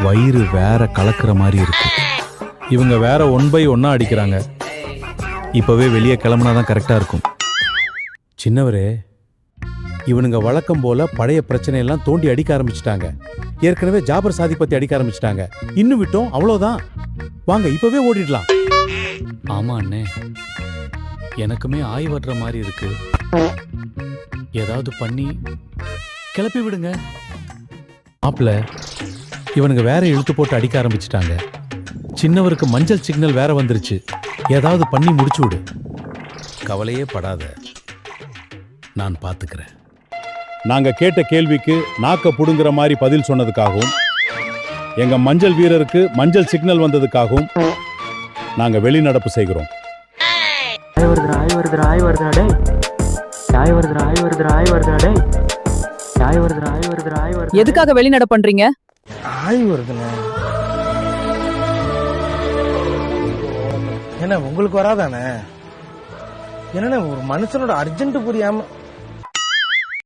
வயிறு வேற கலக்கிற மாதிரி இருக்கு. இவங்க வேற 1 by 1 அடிக்கிறாங்க. இப்பவே வெளியே கிளம்புனாதான் கரெக்டா இருக்கும். சின்னவரே, இவனுங்க வழக்கம் போல பழைய பிரச்சனையெல்லாம் தோண்டி அடிக்க ஆரம்பிச்சிட்டாங்க. ஏற்கனவே ஜாபர் சாதி பத்தி அடிக்க ஆரம்பிச்சிட்டாங்க. இன்னும் விட்டோம் அவ்வளவுதான். வாங்க இப்பவே ஓடிடலாம். ஆமா அண்ணே, எனக்குமே ஆய் வர்ற மாதிரி இருக்கு. ஏதாவது பண்ணி கிளப்பி விடுங்க. மாப்ள, இவனுங்க வேற இழுத்து போட்டு அடிக்க ஆரம்பிச்சிட்டாங்க. சின்னவருக்கு மஞ்சள் சிக்னல் வேற வந்துருச்சு. ஏதாவது பண்ணி முடிச்சு விடு. கவலையே படாத, நான் பாத்துக்கிறேன். நாங்க கேட்ட கேள்விக்கு நாக்க புடுங்குற மாதிரி பதில் சொன்னதுக்காகவும், எங்க மஞ்சள் வீரருக்கு மஞ்சள் சிக்னல் வந்ததுக்காகவும் நாங்க வெளிநடப்பு செய்கிறோம். எதுக்காக வெளிநடப்பு பண்றீங்க? என்ன உங்களுக்கு வராதானே? என்ன ஒரு மனுஷனோட அர்ஜென்ட் புரியாம